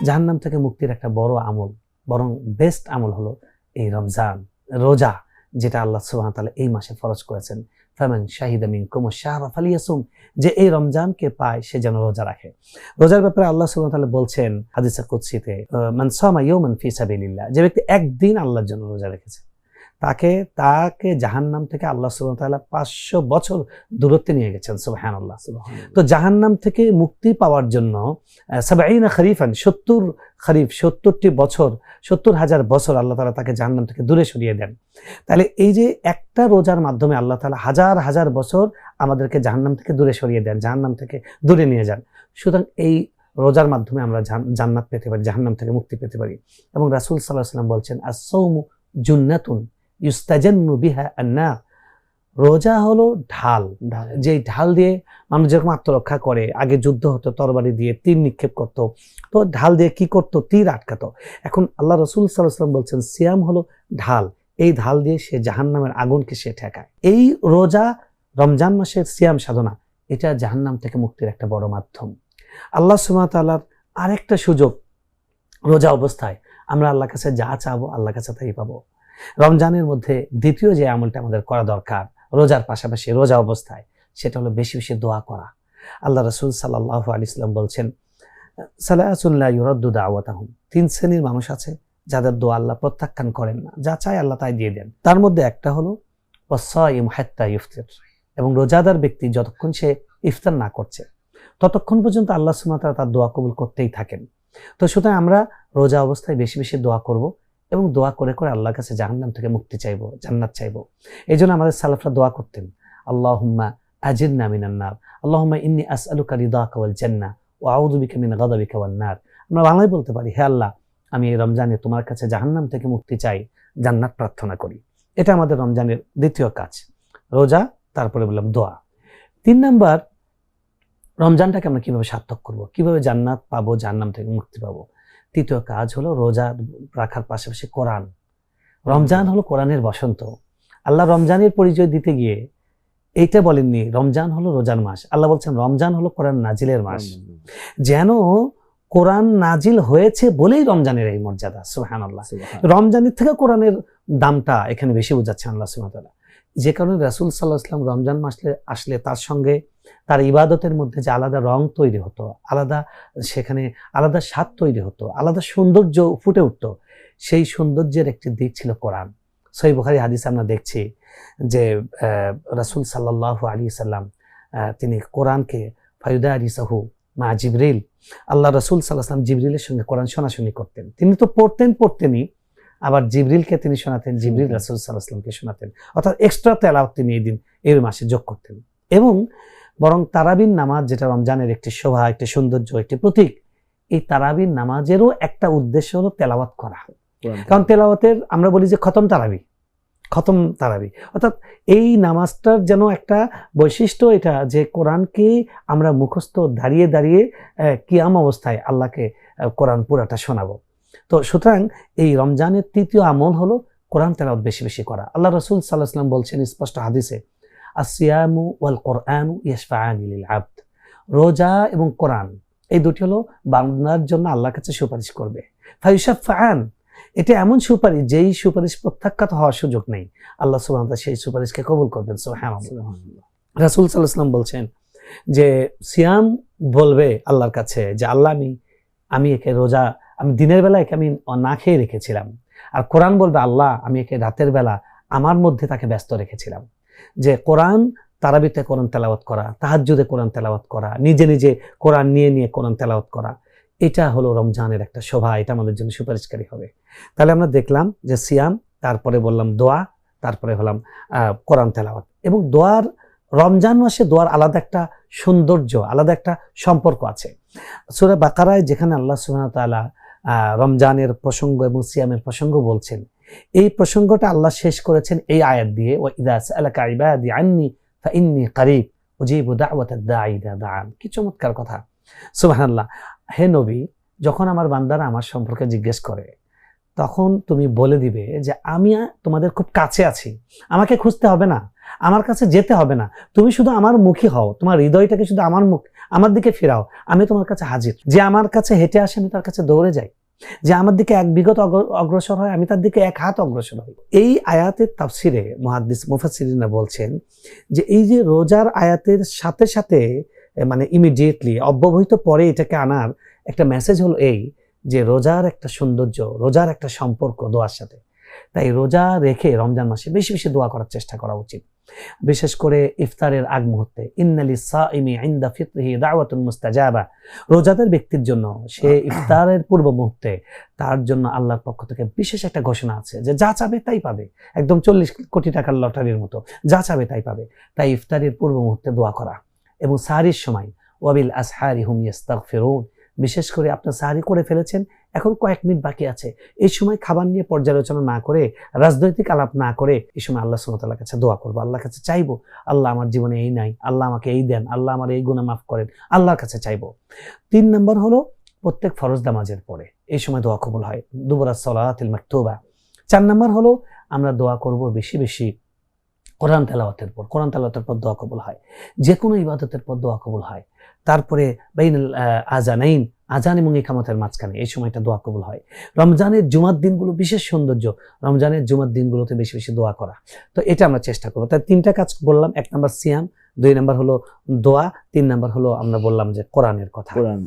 জাহান্নাম থেকে মুক্তির একটা বড় আমল, বরং বেস্ট আমল হলো এই রমজান, রোজা, যেটা আল্লাহ সুবহানাহু ওয়া তাআলা এই মাসে ফরজ করেছেন। ফামান শাহিদা মিনকুমুশ শাহরা ফালিয়াসুম, যে এই রমজানকে পায় সে যেন রোজা রাখে। রোজার ব্যাপারে আল্লাহ সুবহানাহু ওয়া তাআলা বলছেন হাদিসে কুদসিতে, মান সামা ইয়াওমান ফি সাবিলিল্লাহ, যে ব্যক্তি একদিন আল্লাহর জন্য রোজা রেখেছে তাকে জাহান্নাম থেকে আল্লাহ সুবহানাহু ওয়া তাআলা 500 বছর দূরত্বে নিয়ে গেছেন। সুবহানাল্লাহ। তো জাহান্নাম থেকে মুক্তি পাওয়ার জন্য 70 খরিফান, 70 খরিফ, 70টি বছর, 70,000 বছর আল্লাহ তাআলা তাকে জাহান্নাম থেকে দূরে সরিয়ে দেন। তাহলে এই যে একটা রোজার মাধ্যমে আল্লাহ তাআলা হাজার হাজার বছর আমাদেরকে জাহান্নাম থেকে দূরে সরিয়ে দেন, জাহান্নাম থেকে দূরে নিয়ে যান। সুতরাং এই রোজার মাধ্যমে আমরা জান্নাত পেতে পারি, জাহান্নাম থেকে মুক্তি পেতে পারি। এবং রাসূল সাল্লাল্লাহু আলাইহি ওয়াসাল্লাম বলছেন, আস-সাওমু জুন্নাতুন ইউস্তাজান্নু বিহা আন-নার, রোজা হলো ঢাল, যে ঢাল দিয়ে মানুষ যেরকম আত্মরক্ষা করে, আগে যুদ্ধ হতো তরবারি দিয়ে তীর নিক্ষেপ করতো, তো ঢাল দিয়ে কি করতো, তীর আটকাতো। এখন আল্লাহ রাসূল সাল্লাল্লাহু আলাইহি ওয়াসাল্লাম বলছেন সিয়াম হলো ঢাল, এই ঢাল দিয়ে সে জাহান্নামের আগুনকে সে ঠেকায়। এই রোজা, রমজান মাসের সিয়াম সাধনা, এটা জাহান্নাম থেকে মুক্তির একটা বড় মাধ্যম। আল্লাহ সুবহানাহু ওয়া তাআলার আরেকটা সুযোগ, রোজা অবস্থায় আমরা আল্লাহর কাছে যা চাবো আল্লাহর কাছে তাই পাবো। রমজানের মধ্যে দ্বিতীয় যে আমলটা আমাদের করা দরকার রোজার পাশাপাশি, রোজা অবস্থায়, সেটা হলো বেশি বেশি দোয়া করা। আল্লাহ রাসূল সাল্লাল্লাহু আলাইহি ওয়াসাল্লাম বলছেন, সালাসুন লা ইউরাদ্দু দাওয়াতাহুম, 3 শ্রেণীর মানুষ আছে যাদের দোয়া আল্লাহ প্রত্যাখ্যান করেন না, যা চায় আল্লাহ তাই দিয়ে দেন। তার মধ্যে একটা হলো ওয়াসাইম হাত্তা ইফতির, এবং রোজাদার ব্যক্তি যতক্ষণ সে ইফতার না করছে ততক্ষণ পর্যন্ত আল্লাহ সুবহানাহু ওয়া তাআলা তার দোয়া কবুল করতেই থাকেন। তো সুতরাং আমরা রোজা অবস্থায় বেশি বেশি দোয়া করব এবং দোয়া করে করে আল্লাহর কাছে জাহান্নাম থেকে মুক্তি চাইবো, জান্নাত চাইবো। এই জন্য আমাদের সালাফরা দোয়া করতেন, আল্লাহুম্মা আজিরনা মিনান নার, আল্লাহুম্মা ইন্নী আসআলুকা রিদাকা ওয়াল জান্নাহ ওয়া আউযু বিকা মিন গাযাবিকা ওয়ান নার। আমরা বাংলায় বলতে পারি, হে আল্লাহ, আমি এই রমজানে তোমার কাছে জাহান্নাম থেকে মুক্তি চাই, জান্নাত প্রার্থনা করি। এটা আমাদের রমজানের দ্বিতীয় কাজ, রোজা, তারপরে বললাম দোয়া। 3 নাম্বার, রমজানটাকে আমরা কিভাবে সার্থক করব, কিভাবে জান্নাত পাবো, জাহান্নাম থেকে মুক্তি পাবো। তৃতীয় কাজ হলো রোজা রাখার পাশাপাশি কোরআন। রমজান হলো কোরআনের বসন্ত। আল্লাহ রমজানের পরিচয় দিতে গিয়ে এইটা বলেননি রমজান হলো রোজার মাস, আল্লাহ বলছেন রমজান হলো কোরআন নাজিলের মাস। যেন কোরআন নাজিল হয়েছে বলেই রমজানের এই মর্যাদা। সুবহানাল্লাহ। রমজানের থেকে কোরআনের দামটা এখানে বেশি বোঝাচ্ছেন আল্লাহ সুবহানাহু ওয়া তাআলা। যে কারণে রাসূল সাল্লাল্লাহু আলাইহি ওয়াসাল্লাম রমজান মাসে আসলে তার সঙ্গে তার ইবাদতের মধ্যে যে আলাদা রং তৈরি হতো, আলাদা সেখানে আলাদা স্বাদ তৈরি হতো, আলাদা সৌন্দর্য ফুটে উঠতো, সেই সৌন্দর্যের একটি দিক ছিল কোরআন। সহিহ বুখারী হাদিসে আমরা দেখছি যে রাসূল সাল্লাল্লাহু আলাইহি সাল্লাম তিনি কোরআনকে ফায়ুদারিসাহু মা জিবরিল, আল্লাহ রাসূল সাল্লাল্লাহু আলাইহি সাল্লাম জিবরিলের সঙ্গে কোরআন শোনাশুনি করতেন। তিনি তো পড়তেনই, আবার জিবরিলকে তিনি শোনাতেন, জিবরিল রাসূল সাল্লাল্লাহু আলাইহি সাল্লামকে শোনাতেন, অর্থাৎ এক্সট্রা তেলাওয়াত তিনি এই দিন এই মাসে যোগ করতেন। এবং বরং তারাবির নামাজ, যেটা রমজানের একটি শোভা, একটি সৌন্দর্য, একটি প্রতীক, এই তারাবির নামাজেরও একটা উদ্দেশ্য হলো তেলাওয়াত করা। কারণ তেলাওয়াতের আমরা বলি যে খতম তারাবি, অর্থাৎ এই নামাজটার যেন একটা বৈশিষ্ট্য এটা, যে কোরআনকে আমরা মুখস্থ দাঁড়িয়ে দাঁড়িয়ে কিয়াম অবস্থায় আল্লাহকে কোরআন পুরাটা শোনাবো। তো সুতরাং এই রমজানের তৃতীয় আমল হলো কোরআন তেলাওয়াত বেশি বেশি করা। আল্লাহ রাসূল সাল্লাল্লাহু আলাইহি ওয়াসাল্লাম বলছেন স্পষ্ট হাদিসে, আসিয়ামু ওয়াল কোরআনু ইয়াশফাআনি লিল আবদ, রোজা এবং কোরআন এই দুটি হলো বান্দার জন্য আল্লাহর কাছে সুপারিশ করবে। ফায়ুশাফাআন, এটা এমন সুপারিশ যেই সুপারিশ প্রত্যাখ্যাত হওয়ার সুযোগ নেই, আল্লাহ সুবহানাহু ওয়া তাআলা সেই সুপারিশকে কবুল করবেন। সুবহানাল্লাহ। রাসূল সাল্লাল্লাহু আলাইহি ওয়াসাল্লাম বলছেন যে সিয়াম বলবে আল্লাহর কাছে যে আল্লাহ, আমি একে রোজা, আমি দিনের বেলা একে আমি না খেয়ে রেখেছিলাম, আর কোরআন বলবে আল্লাহ, আমি একে রাতের বেলা আমার মধ্যে তাকে ব্যস্ত রেখেছিলাম। যে কোরআন, তারাবিতে কোরআন তেলাওয়াত করা, তাহাজ্জুদে কোরআন তেলাওয়াত করা, নিজে নিজে কোরআন নিয়ে নিয়ে কোরআন তেলাওয়াত করা, এটা হলো রমজানের একটা শোভা, এটা আমাদের জন্য সুপারিশকারী হবে। তাহলে আমরা দেখলাম যে সিয়াম, তারপরে বললাম দোয়া, তারপরে হলাম কোরআন তেলাওয়াত। এবং দোয়ার, রমজান মাসে দোয়ার আলাদা একটা সৌন্দর্য, আলাদা একটা সম্পর্ক আছে। সূরা বাকারায় যেখানে আল্লাহ সুবহানাহু ওয়া তাআলা রমজানের প্রসঙ্গ এবং সিয়ামের প্রসঙ্গ বলছেন, এই প্রসঙ্গটা আল্লাহ শেষ করেছেন এই আয়াত দিয়ে, ওয়া ইযা সাআলাকা ইবাদি আন্নী ফাইন্নী করিব উজিবু দাওয়াতাদ দাঈ ইযা দাআন। কি চমৎকার কথা, সুবহানাল্লাহ। হে নবী, যখন আমার বান্দারা আমার সম্পর্কে জিজ্ঞেস করে, তখন তুমি বলে দিবে যে আমি তোমাদের খুব কাছে আছি, আমাকে খুঁজতে হবে না, আমার কাছে যেতে হবে না, তুমি শুধু আমার মুখী হও, তোমার হৃদয়টাকে শুধু আমার দিকে ফেরাও, আমি তোমার কাছে হাজির। যে আমার কাছে হেঁটে আসে আমি তার কাছে দৌড়ে যাই, যে আমার দিকে এক বিগত অগ্রসর হয় আমি তার দিকে এক হাত অগ্রসর হই। এই আয়াতের তাফসিরে মুহাদ্দিস মুফাসসিরিনরা বলছেন যে এই যে রোজার আয়াতের সাথে সাথে মানে ইমিডিয়েটলি অব্যবহিত পরে এটাকে আনার একটা মেসেজ হলো এই যে রোজার একটা সৌন্দর্য, রোজার একটা সম্পর্ক দোয়ার সাথে। তাই রোজা রেখে রমজান মাসে বেশি বেশি দোয়া করার চেষ্টা করা উচিত, বিশেষ করে ইফতারের আগ মুহূর্তে। ইন্নালিস সাইমি ইনদা ফিতরিহি দাওয়াতুন মুস্তাজাবা, রোজাদার ব্যক্তির জন্য সে ইফতারের পূর্ব মুহূর্তে তার জন্য আল্লাহর পক্ষ থেকে বিশেষ একটা ঘোষণা আছে যে যা চাবে তাই পাবে, একদম 40 কোটি টাকার লটারির মতো, যা চাবে তাই পাবে। তাই ইফতারের পূর্ব মুহূর্তে দোয়া করা, এবং সাহরির সময় ওয়াবিল আসহারি হুম ইস্তাগফিরুন, বিশেষ করে আপনার সাহরি করে ফেলেছেন, এখন কয়েক মিনিট বাকি আছে, এই সময় খাবার নিয়ে পর্যালোচনা না করে, রাজনৈতিক আলাপ না করে, এই সময় আল্লাহ সুবহানাহু ওয়া তাআলার কাছে দোয়া করবো, আল্লাহর কাছে চাইবো, আল্লাহ আমার জীবনে এই নাই, আল্লাহ আমাকে এই দেন, আল্লাহ আমার এই গুনাহ মাফ করেন, আল্লাহর কাছে চাইবো। 3 নম্বর হলো প্রত্যেক ফরজ নামাজের পরে এই সময় দোয়া কবুল হয়, দুবুরাস সালাতিল মাকতুবা। 4 নম্বর হলো আমরা দোয়া করব বেশি বেশি কোরআন তেলাওয়াতের পর, কোরআন তেলাওয়াতের পর দোয়া কবুল হয়, যে কোনো ইবাদতের পর দোয়া কবুল হয়। তারপরে বাইনাল আজানাইন, আজান এবং ইকামতের মাঝখানে এই সময়টা দোয়া কবুল হয়। রমজানের জুমার দিনগুলো বিশেষ সৌন্দর্য, রমজানের জুমার দিনগুলোতে বেশি বেশি দোয়া করা। তো এটা আমরা চেষ্টা করবো। তাই 3টা কাজ বললাম, 1 নম্বর সিয়াম, 2 নম্বর হলো দোয়া, 3 নম্বর হলো আমরা বললাম যে কোরআনের কথা। কোরআন